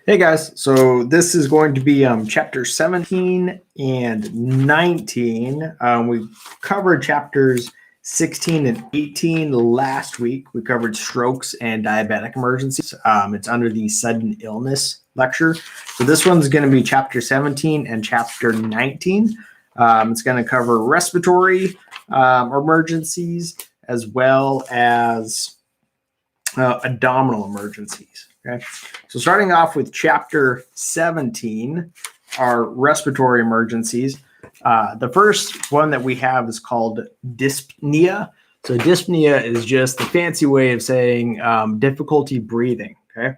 Hey guys, so this is going to be chapter 17 and 19. We covered chapters 16 and 18 last week. We covered strokes and diabetic emergencies. It's under the sudden illness lecture. So this one's going to be chapter 17 and chapter 19. It's going to cover respiratory emergencies as well as abdominal emergencies. Okay, so starting off with chapter 17, our respiratory emergencies. The first one that we have is called dyspnea. So dyspnea is just the fancy way of saying difficulty breathing. Okay.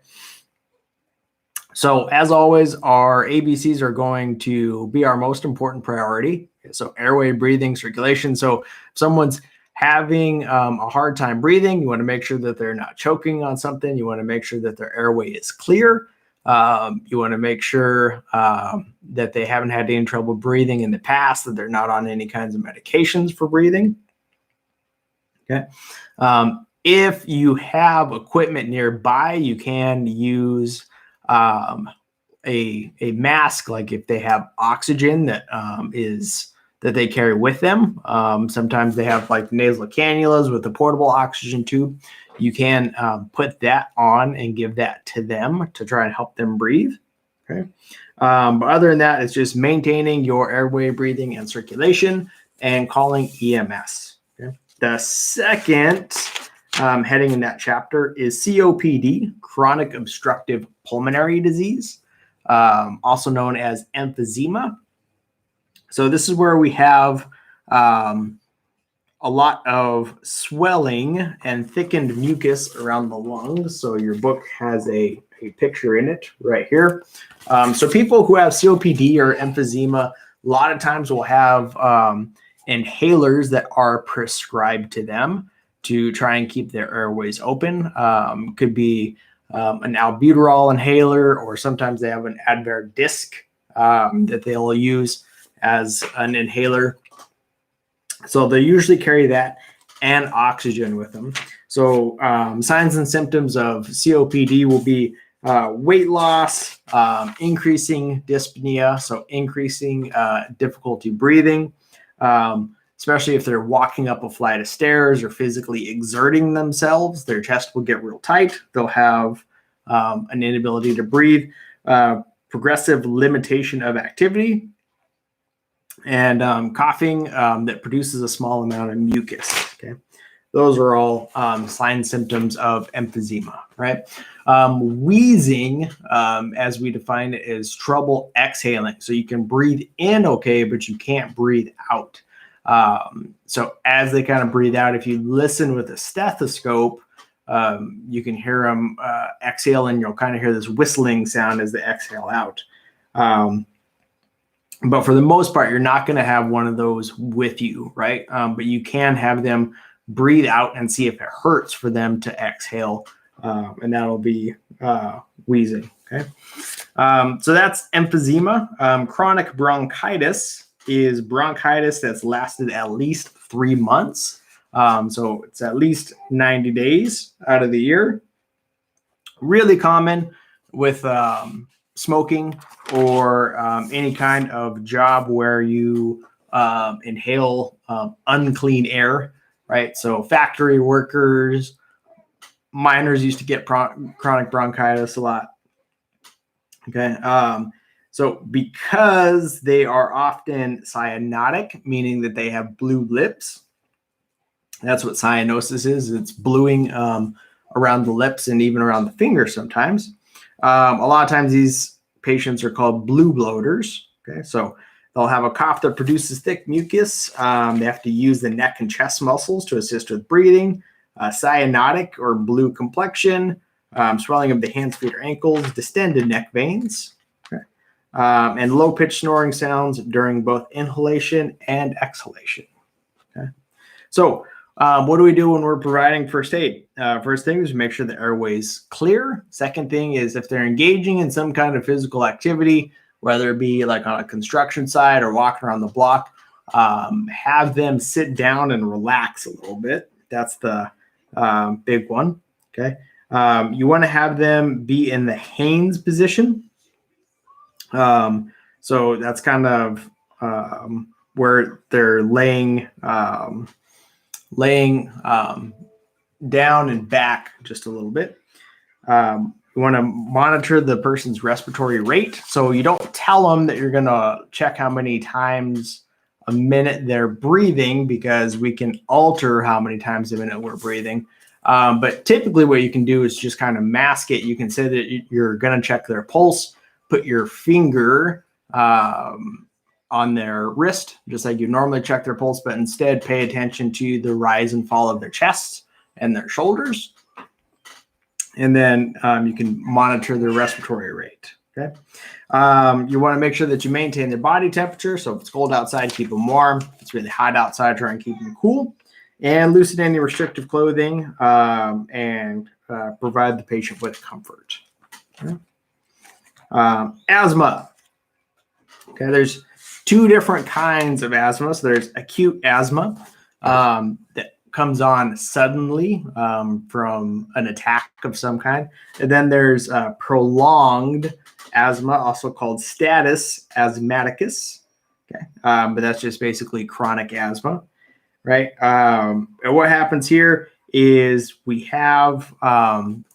So as always, our ABCs are going to be our most important priority. So airway, breathing, circulation. So if someone's having a hard time breathing, you want to make sure that they're not choking on something. You want to make sure that their airway is clear. You want to make sure that they haven't had any trouble breathing in the past, that they're not on any kinds of medications for breathing. Okay. If you have equipment nearby, you can use a mask, like if they have oxygen that that they carry with them. Sometimes they have like nasal cannulas with a portable oxygen tube. You can put that on and give that to them to try and help them breathe. Okay. But other than that, it's just maintaining your airway, breathing, and circulation and calling EMS. Okay. The second heading in that chapter is COPD, chronic obstructive pulmonary disease, also known as emphysema. So this is where we have a lot of swelling and thickened mucus around the lungs. So your book has a picture in it right here. So people who have COPD or emphysema, a lot of times will have inhalers that are prescribed to them to try and keep their airways open. Could be an albuterol inhaler, or sometimes they have an Advair disc that they'll use as an inhaler. So they usually carry that and oxygen with them. So signs and symptoms of COPD will be weight loss, increasing dyspnea, so increasing difficulty breathing, especially if they're walking up a flight of stairs or physically exerting themselves. Their chest will get real tight. They'll have an inability to breathe, progressive limitation of activity, and coughing that produces a small amount of mucus. Okay, those are all signs and symptoms of emphysema, right? Wheezing, as we define it, is trouble exhaling. So you can breathe in okay, but you can't breathe out. So as they kind of breathe out, if you listen with a stethoscope, you can hear them exhale, and you'll kind of hear this whistling sound as they exhale out. But for the most part, you're not going to have one of those with you, right? But you can have them breathe out and see if it hurts for them to exhale, and that'll be wheezing, okay? So that's emphysema. Chronic bronchitis is bronchitis that's lasted at least 3 months. So it's at least 90 days out of the year. Really common with smoking or any kind of job where you inhale unclean air, right? So factory workers, miners used to get chronic bronchitis a lot. Okay. So because they are often cyanotic, meaning that they have blue lips, that's what cyanosis is. It's bluing around the lips and even around the fingers sometimes. A lot of times these patients are called blue bloaters. Okay, so they'll have a cough that produces thick mucus. They have to use the neck and chest muscles to assist with breathing. Cyanotic or blue complexion, swelling of the hands, feet, or ankles, distended neck veins, okay, and low-pitched snoring sounds during both inhalation and exhalation. Okay, so what do we do when we're providing first aid? First thing is make sure the airway's clear. Second thing is if they're engaging in some kind of physical activity, whether it be like on a construction site or walking around the block, have them sit down and relax a little bit. That's the big one. Okay. You want to have them be in the Haynes position. So that's kind of where they're laying down and back just a little bit. You want to monitor the person's respiratory rate. So you don't tell them that you're going to check how many times a minute they're breathing, because we can alter how many times a minute we're breathing. But typically what you can do is just kind of mask it. You can say that you're going to check their pulse, put your finger on their wrist, just like you normally check their pulse, but instead pay attention to the rise and fall of their chest and their shoulders. And then you can monitor their respiratory rate. Okay. You want to make sure that you maintain their body temperature. So if it's cold outside, keep them warm. If it's really hot outside, try and keep them cool. And loosen any restrictive clothing and provide the patient with comfort. Okay. Asthma. Okay, there's two different kinds of asthma. So there's acute asthma that comes on suddenly from an attack of some kind. And then there's prolonged asthma, also called status asthmaticus. Okay, but that's just basically chronic asthma, right? And what happens here is we have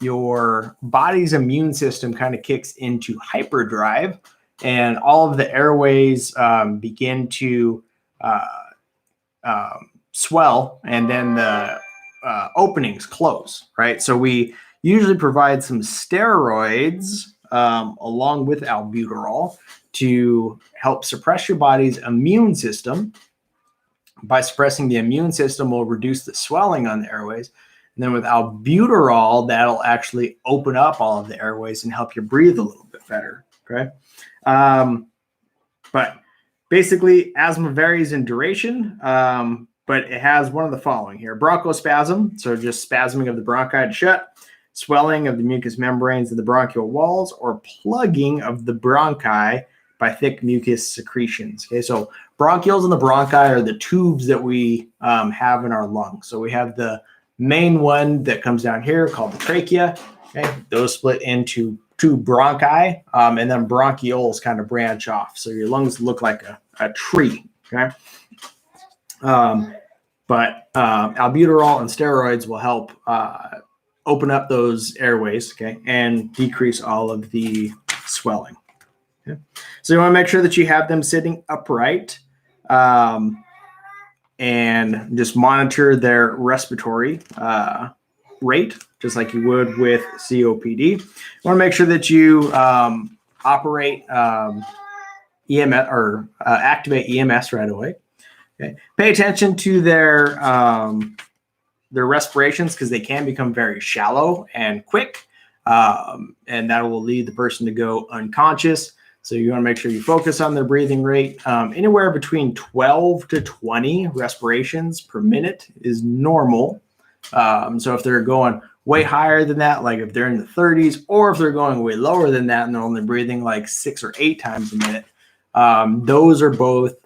your body's immune system kind of kicks into hyperdrive, and all of the airways begin to swell, and then the openings close, right? So we usually provide some steroids along with albuterol to help suppress your body's immune system. By suppressing the immune system, will reduce the swelling on the airways. And then with albuterol, that'll actually open up all of the airways and help you breathe a little bit better, okay? But basically, asthma varies in duration, but it has one of the following here. Bronchospasm, so just spasming of the bronchi to shut, swelling of the mucous membranes of the bronchial walls, or plugging of the bronchi by thick mucus secretions. Okay, so bronchioles and the bronchi are the tubes that we have in our lungs. So we have the main one that comes down here called the trachea. Okay, those split into two bronchi, and then bronchioles kind of branch off. So your lungs look like a tree. Okay, but albuterol and steroids will help open up those airways, okay, and decrease all of the swelling. Okay. So you want to make sure that you have them sitting upright, and just monitor their respiratory rate, just like you would with COPD. You want to make sure that you operate EMS or activate EMS right away. Okay. Pay attention to their respirations, because they can become very shallow and quick, and that will lead the person to go unconscious. So you want to make sure you focus on their breathing rate. Anywhere between 12 to 20 respirations per minute is normal. So if they're going way higher than that, like if they're in the 30s, or if they're going way lower than that and they're only breathing like 6 or 8 times a minute, those are both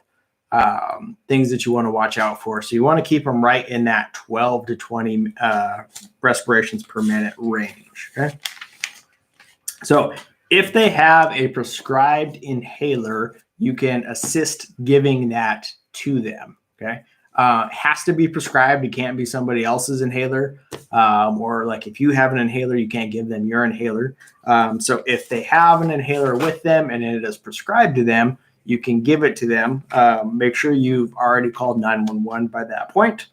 things that you want to watch out for. So you want to keep them right in that 12 to 20 respirations per minute range. Okay. So if they have a prescribed inhaler, you can assist giving that to them. Okay. Has to be prescribed. It can't be somebody else's inhaler. Or like if you have an inhaler, you can't give them your inhaler. So if they have an inhaler with them and it is prescribed to them, you can give it to them. Make sure you've already called 911 by that point.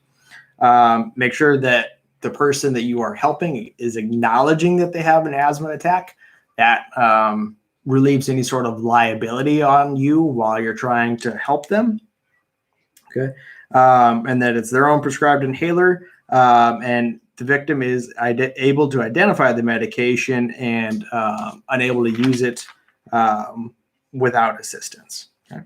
Make sure that the person that you are helping is acknowledging that they have an asthma attack. That relieves any sort of liability on you while you're trying to help them. Okay. And that it's their own prescribed inhaler, and the victim is able to identify the medication and unable to use it without assistance. Okay.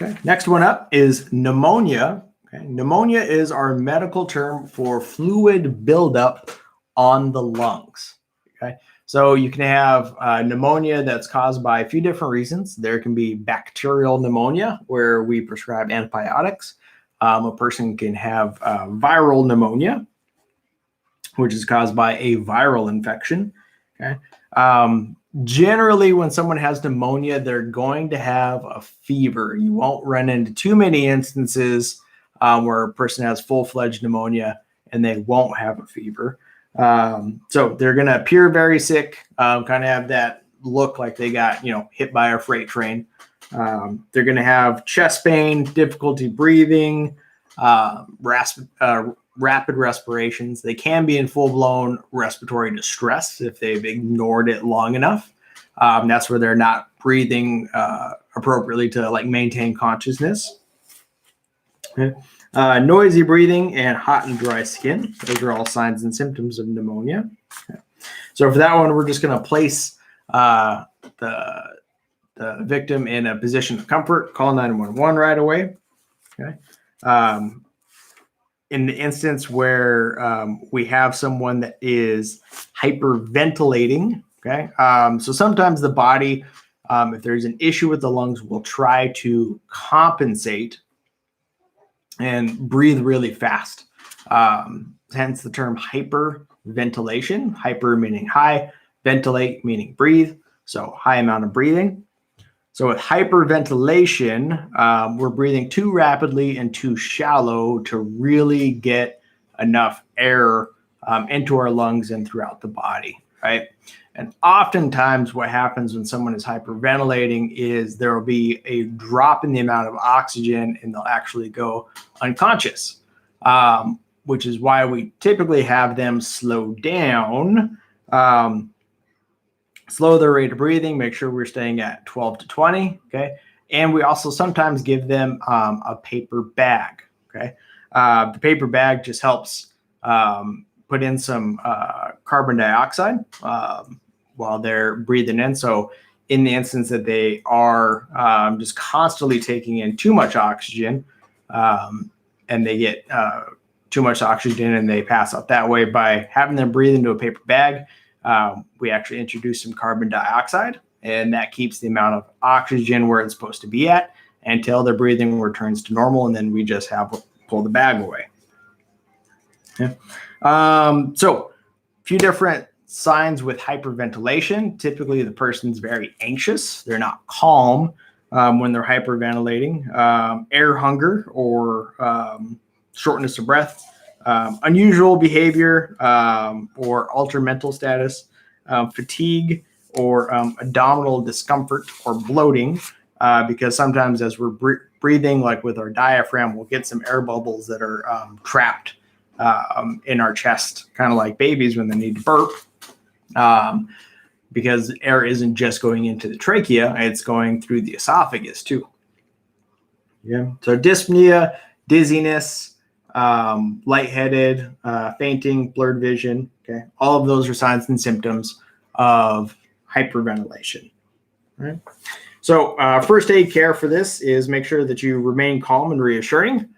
Okay. Next one up is pneumonia. Okay. Pneumonia is our medical term for fluid buildup on the lungs. Okay. So you can have pneumonia that's caused by a few different reasons. There can be bacterial pneumonia, where we prescribe antibiotics. A person can have viral pneumonia, which is caused by a viral infection. Okay. Generally, when someone has pneumonia, they're going to have a fever. You won't run into too many instances where a person has full-fledged pneumonia and they won't have a fever. So they're going to appear very sick, kind of have that look like they got, hit by a freight train. They're going to have chest pain, difficulty breathing, rapid respirations. They can be in full-blown respiratory distress if they've ignored it long enough. That's where they're not breathing appropriately to maintain consciousness. Okay. Noisy breathing and hot and dry skin. Those are all signs and symptoms of pneumonia. Okay. So for that one, we're just going to place the victim in a position of comfort, call 911 right away. Okay. In the instance where we have someone that is hyperventilating, okay, so sometimes the body, if there's an issue with the lungs, will try to compensate and breathe really fast. Hence the term hyperventilation. Hyper meaning high, ventilate meaning breathe. So high amount of breathing. So with hyperventilation, we're breathing too rapidly and too shallow to really get enough air into our lungs and throughout the body, right? And oftentimes what happens when someone is hyperventilating is there will be a drop in the amount of oxygen and they'll actually go unconscious, which is why we typically have them slow down, slow their rate of breathing, make sure we're staying at 12 to 20, okay? And we also sometimes give them a paper bag, okay? The paper bag just helps put in some carbon dioxide while they're breathing in. So in the instance that they are just constantly taking in too much oxygen and they get too much oxygen and they pass out that way, by having them breathe into a paper bag, we actually introduce some carbon dioxide, and that keeps the amount of oxygen where it's supposed to be at until their breathing returns to normal, and then we just pull the bag away. Okay. So a few different signs with hyperventilation. Typically, the person's very anxious. They're not calm when they're hyperventilating. Air hunger or shortness of breath. Unusual behavior or altered mental status. Fatigue or abdominal discomfort or bloating. Because sometimes as we're breathing, like with our diaphragm, we'll get some air bubbles that are trapped in our chest, kind of like babies when they need to burp, because air isn't just going into the trachea, it's going through the esophagus too. Yeah. So dyspnea, dizziness, lightheaded, fainting, blurred vision. Okay. All of those are signs and symptoms of hyperventilation. All right. So first aid care for this is make sure that you remain calm and reassuring.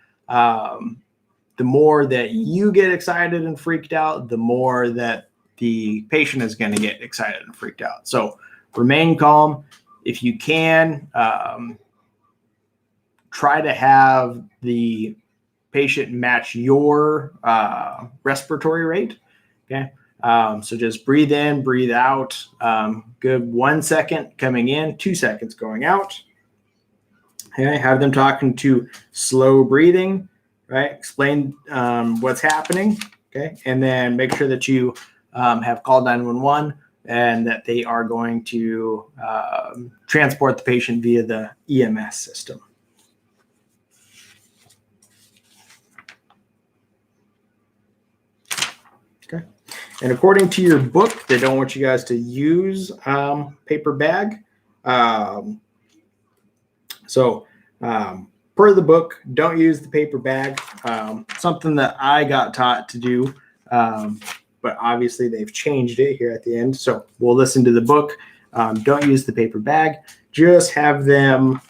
The more that you get excited and freaked out, the more that the patient is going to get excited and freaked out. So remain calm. If you can, try to have the patient match your respiratory rate. Okay. So just breathe in, breathe out. Good 1 second coming in, 2 seconds going out. Okay. Have them talking to slow breathing. Right. Explain what's happening. Okay. And then make sure that you have called 911 and that they are going to transport the patient via the EMS system. Okay. And according to your book, they don't want you guys to use paper bag. Per the book, don't use the paper bag. Something that I got taught to do, but obviously they've changed it here at the end. So we'll listen to the book. Don't use the paper bag. Just have them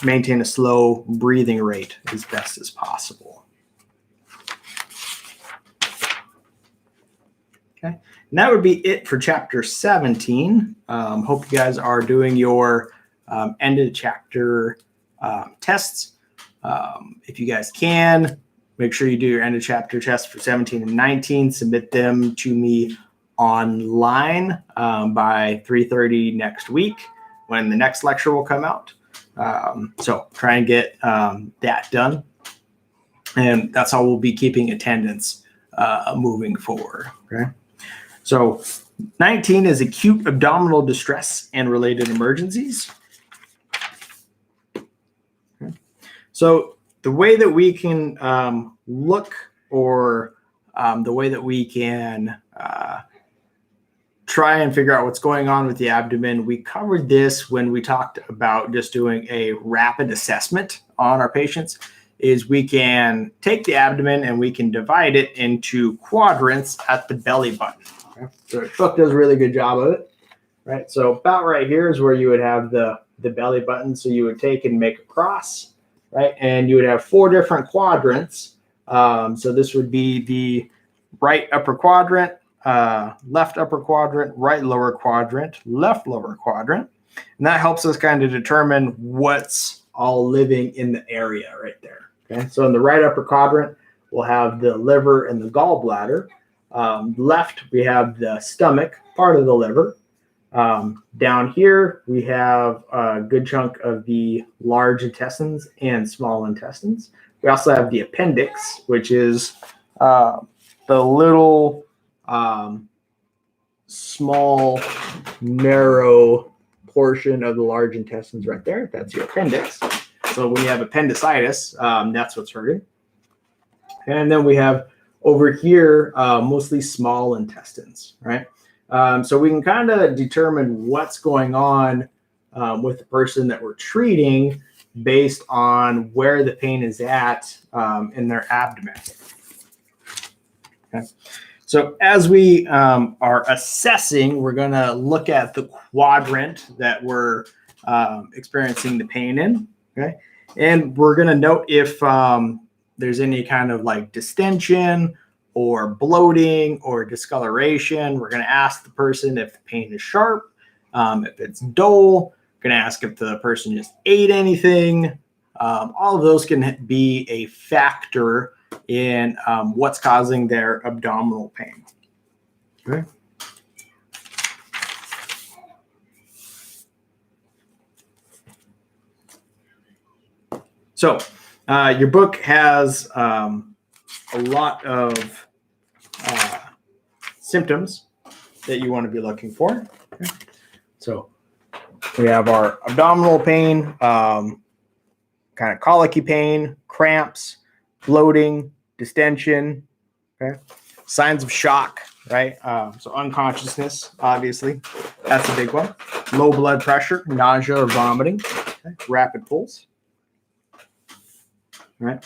maintain a slow breathing rate as best as possible. Okay. And that would be it for chapter 17. Hope you guys are doing your end of chapter tests. If you guys can, make sure you do your end of chapter tests for 17 and 19. Submit them to me online by 3:30 next week when the next lecture will come out. So try and get that done. And that's how we'll be keeping attendance moving forward. Okay. So 19 is acute abdominal distress and related emergencies. Okay. So the way that we can look, or the way that we can try and figure out what's going on with the abdomen, we covered this when we talked about just doing a rapid assessment on our patients, is we can take the abdomen and we can divide it into quadrants at the belly button. Okay? So the book does a really good job of it, right? So about right here is where you would have the belly button. So you would take and make a cross, right? And you would have 4 different quadrants. So this would be the right upper quadrant, left upper quadrant, right lower quadrant, left lower quadrant. And that helps us kind of determine what's all living in the area right there. Okay, so in the right upper quadrant, we'll have the liver and the gallbladder. Left, we have the stomach, part of the liver. Down here, we have a good chunk of the large intestines and small intestines. We also have the appendix, which is the little small, narrow portion of the large intestines right there. That's your appendix. So when you have appendicitis, that's what's hurting. And then we have over here, mostly small intestines, right? So we can kind of determine what's going on with the person that we're treating based on where the pain is at in their abdomen. Okay. So as we are assessing, we're going to look at the quadrant that we're experiencing the pain in. Okay. And we're going to note if there's any kind of like distension or bloating or discoloration. We're going to ask the person if the pain is sharp, if it's dull. We're going to ask if the person just ate anything. All of those can be a factor in what's causing their abdominal pain. Okay. So your book has a lot of symptoms that you want to be looking for. Okay. So we have our abdominal pain, kind of colicky pain, cramps, bloating, distension, okay? Signs of shock, right? So unconsciousness, obviously, that's a big one. Low blood pressure, nausea or vomiting, okay? Rapid pulse. Right.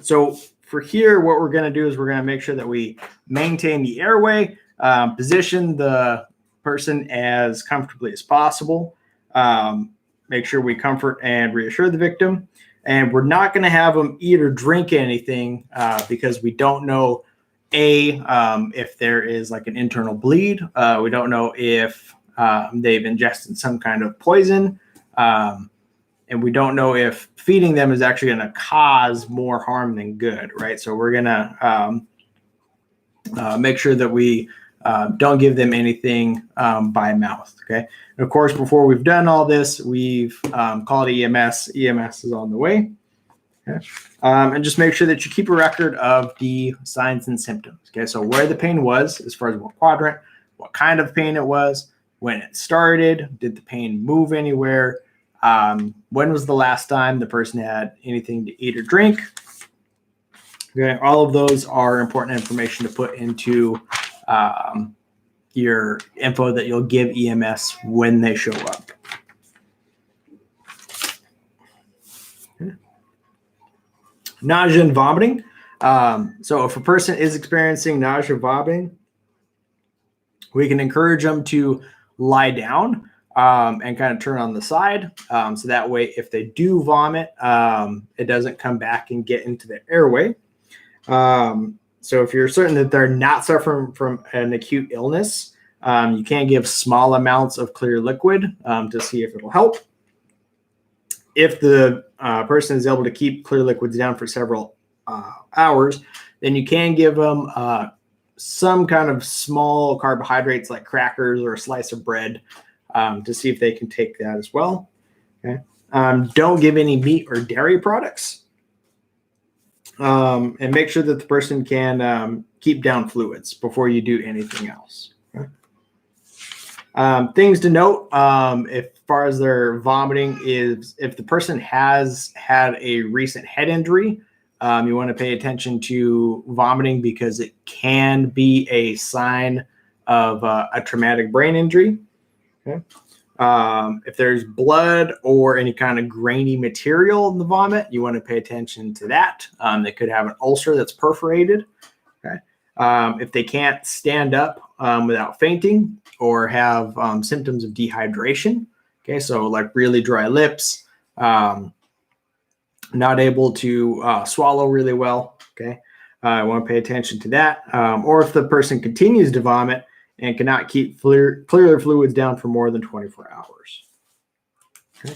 So for here, what we're going to do is we're going to make sure that we maintain the airway, position the person as comfortably as possible, make sure we comfort and reassure the victim. And we're not going to have them eat or drink anything because we don't know, if there is like an internal bleed. We don't know if they've ingested some kind of poison. And we don't know if feeding them is actually going to cause more harm than good, right? So we're going to make sure that we don't give them anything by mouth, okay? And of course, before we've done all this, we've called EMS. EMS is on the way. Okay? And just make sure that you keep a record of the signs and symptoms, okay? So where the pain was, as far as what quadrant, what kind of pain it was, when it started, did the pain move anywhere, when was the last time the person had anything to eat or drink? Okay, all of those are important information to put into your info that you'll give EMS when they show up. Okay. Nausea and vomiting. So if a person is experiencing nausea or vomiting, we can encourage them to lie down and kind of turn on the side. So that way, if they do vomit, it doesn't come back and get into the airway. So if you're certain that they're not suffering from an acute illness, you can give small amounts of clear liquid to see if it'll help. If the person is able to keep clear liquids down for several hours, then you can give them some kind of small carbohydrates like crackers or a slice of bread to see if they can take that as well. Okay. Don't give any meat or dairy products. And make sure that the person can keep down fluids before you do anything else. Okay. Things to note as far as their vomiting is if the person has had a recent head injury, you want to pay attention to vomiting because it can be a sign of a traumatic brain injury. Okay. If there's blood or any kind of grainy material in the vomit, you want to pay attention to that. They could have an ulcer that's perforated. Okay. If they can't stand up without fainting or have symptoms of dehydration, okay, so like really dry lips, not able to swallow really well, okay, I want to pay attention to that. Or if the person continues to vomit and cannot keep clear fluids down for more than 24 hours. Okay.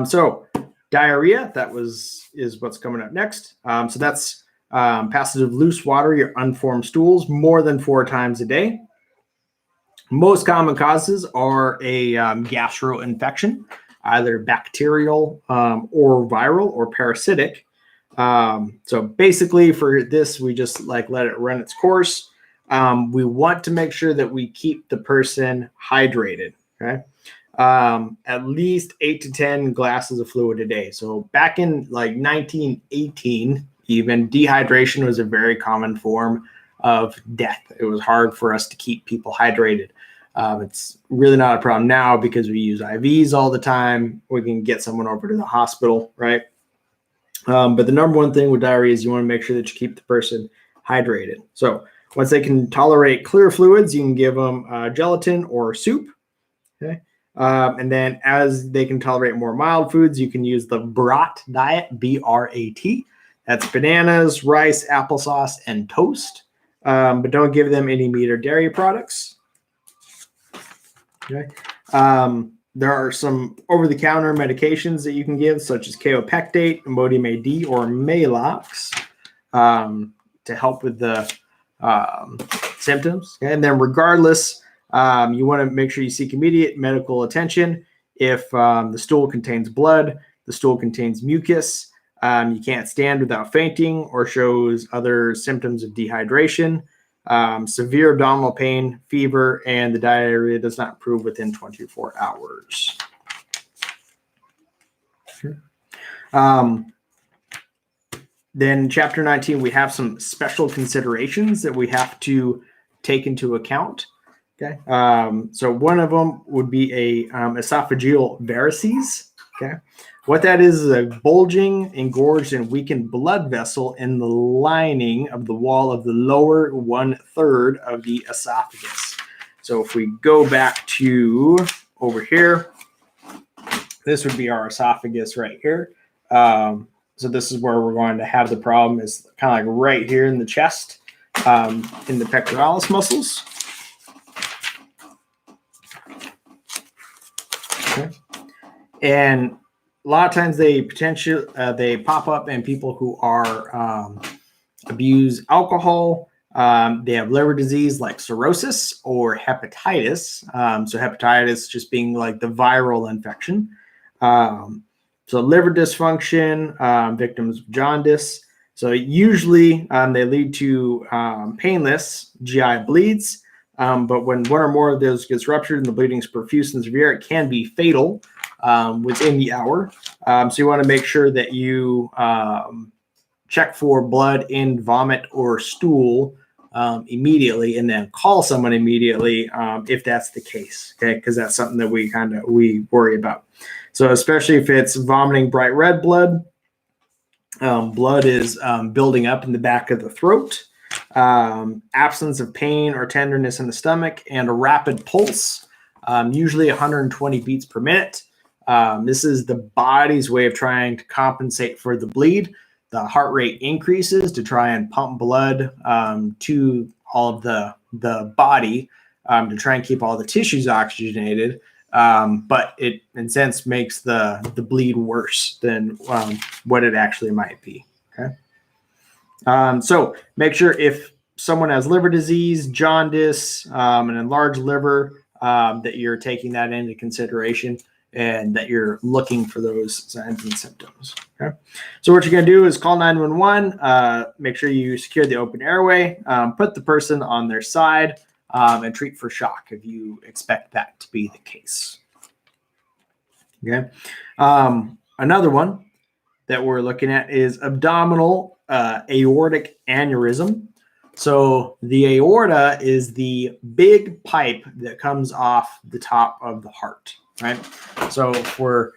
So diarrhea, is what's coming up next. So that's passage of loose water, your unformed stools, more than 4 times a day. Most common causes are a gastroinfection, either bacterial or viral or parasitic. So basically for this, we just like let it run its course. We want to make sure that we keep the person hydrated. Okay. At least 8 to 10 glasses of fluid a day. So back in like 1918, even dehydration was a very common form of death. It was hard for us to keep people hydrated. It's really not a problem now because we use IVs all the time. We can get someone over to the hospital, right? But the number one thing with diarrhea is you want to make sure that you keep the person hydrated. So once they can tolerate clear fluids, you can give them gelatin or soup. Okay. And then as they can tolerate more mild foods, you can use the BRAT diet, B-R-A-T. That's bananas, rice, applesauce, and toast. But don't give them any meat or dairy products. Okay. There are some over-the-counter medications that you can give, such as kaopectate, Imodium AD, or Maalox, to help with the symptoms. Okay? And then regardless, you want to make sure you seek immediate medical attention. If the stool contains blood, the stool contains mucus, you can't stand without fainting, or shows other symptoms of dehydration, severe abdominal pain, fever, and the diarrhea does not improve within 24 hours. Then chapter 19, we have some special considerations that we have to take into account. Okay. So one of them would be a esophageal varices. Okay. What that is a bulging, engorged, and weakened blood vessel in the lining of the wall of the lower 1/3 of the esophagus. So if we go back to over here, this would be our esophagus right here. So this is where we're going to have the problem, is kind of like right here in the chest, in the pectoralis muscles. Okay. And a lot of times they pop up in people who are abuse alcohol. They have liver disease like cirrhosis or hepatitis. So hepatitis just being like the viral infection. So liver dysfunction, victims of jaundice. So usually they lead to painless GI bleeds. But when one or more of those gets ruptured and the bleeding is profuse and severe, it can be fatal within the hour. So you want to make sure that you check for blood in vomit or stool immediately, and then call someone immediately if that's the case. Okay, because that's something that we worry about. So especially if it's vomiting bright red blood, blood is building up in the back of the throat. Absence of pain or tenderness in the stomach, and a rapid pulse, usually 120 beats per minute. This is the body's way of trying to compensate for the bleed. the heart rate increases to try and pump blood to all of the body to try and keep all the tissues oxygenated. But it, in a sense, makes the bleed worse than what it actually might be. Okay. So make sure if someone has liver disease, jaundice, an enlarged liver, that you're taking that into consideration and that you're looking for those signs and symptoms. Okay. So what you're going to do is call 911, make sure you secure the open airway, put the person on their side, and treat for shock if you expect that to be the case. Okay. Another one that we're looking at is abdominal aortic aneurysm. So the aorta is the big pipe that comes off the top of the heart, right? So if we're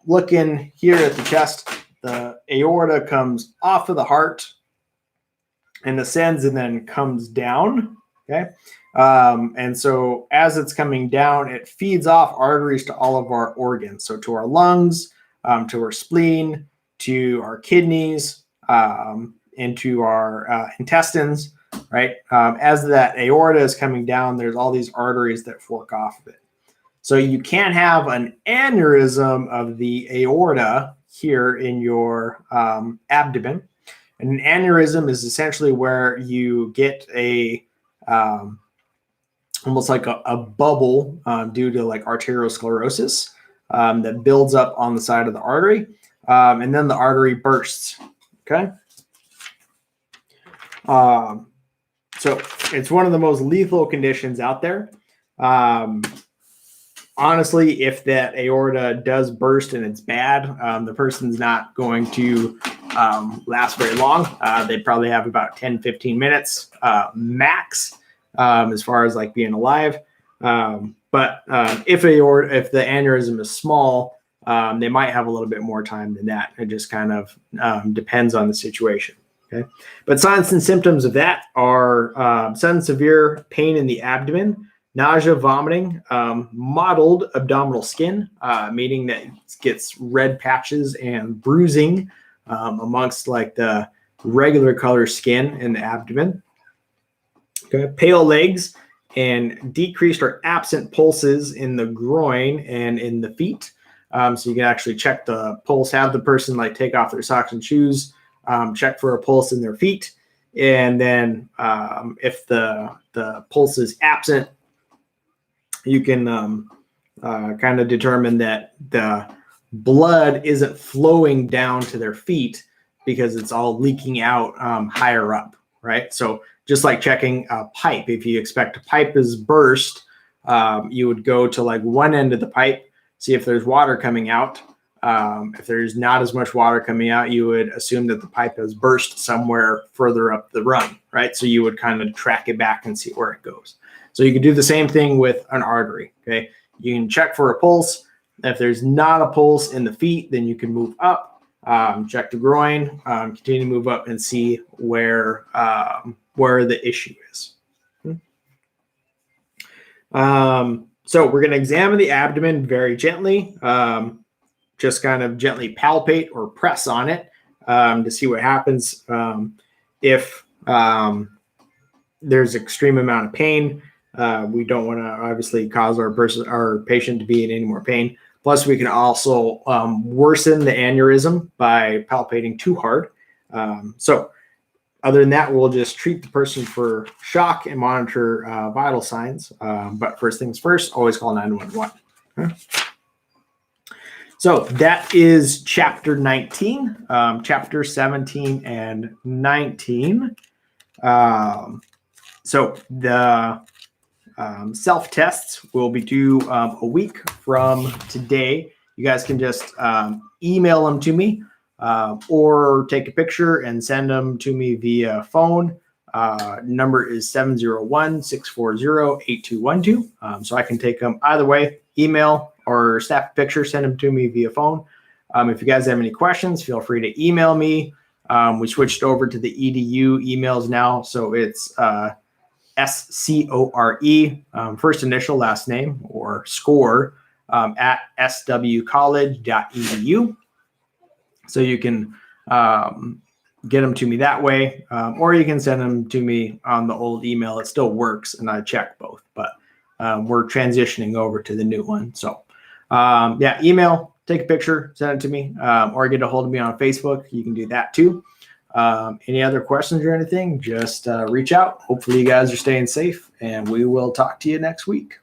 looking here at the chest, the aorta comes off of the heart and ascends and then comes down, okay? And so as it's coming down, it feeds off arteries to all of our organs. So to our lungs, to our spleen, to our kidneys, into our intestines, right? As that aorta is coming down, there's all these arteries that fork off of it. So you can't have an aneurysm of the aorta here in your abdomen. And an aneurysm is essentially where you get a almost like a bubble due to like arteriosclerosis that builds up on the side of the artery, and then the artery bursts. Okay. So it's one of the most lethal conditions out there. Honestly, if that aorta does burst and it's bad, the person's not going to last very long. They probably have about 10, 15 minutes max as far as like being alive. But if the aneurysm is small, they might have a little bit more time than that. It just kind of depends on the situation. Okay. But signs and symptoms of that are sudden severe pain in the abdomen, nausea, vomiting, mottled abdominal skin, meaning that it gets red patches and bruising amongst like the regular color skin in the abdomen. Okay. Pale legs and decreased or absent pulses in the groin and in the feet. So you can actually check the pulse, have the person like take off their socks and shoes, check for a pulse in their feet. And then if the pulse is absent, you can kind of determine that the blood isn't flowing down to their feet because it's all leaking out higher up, right? So just like checking a pipe, if you expect a pipe is burst, you would go to like one end of the pipe, see if there's water coming out. If there's not as much water coming out, you would assume that the pipe has burst somewhere further up the run, right? So you would kind of track it back and see where it goes. So you can do the same thing with an artery, okay? You can check for a pulse. If there's not a pulse in the feet, then you can move up, check the groin, continue to move up and see where the issue is. So we're going to examine the abdomen very gently. Just kind of gently palpate or press on it to see what happens. If there's extreme amount of pain, we don't want to obviously cause our patient to be in any more pain. Plus, we can also worsen the aneurysm by palpating too hard. So other than that, we'll just treat the person for shock and monitor vital signs. But first things first, always call 911. Okay. So that is chapter 19, chapter 17 and 19. So the self-tests will be due a week from today. You guys can just email them to me or take a picture and send them to me via phone. Number is 701-640-8212. So I can take them either way, email or snap a picture, send them to me via phone. If you guys have any questions, feel free to email me. We switched over to the EDU emails now. So it's SCORE, first initial, last name, or score at swcollege.edu. So you can get them to me that way, or you can send them to me on the old email. It still works, and I check both, but we're transitioning over to the new one. So yeah, email, take a picture, send it to me, or get a hold of me on Facebook. You can do that too. Any other questions or anything, just reach out. Hopefully you guys are staying safe, and we will talk to you next week.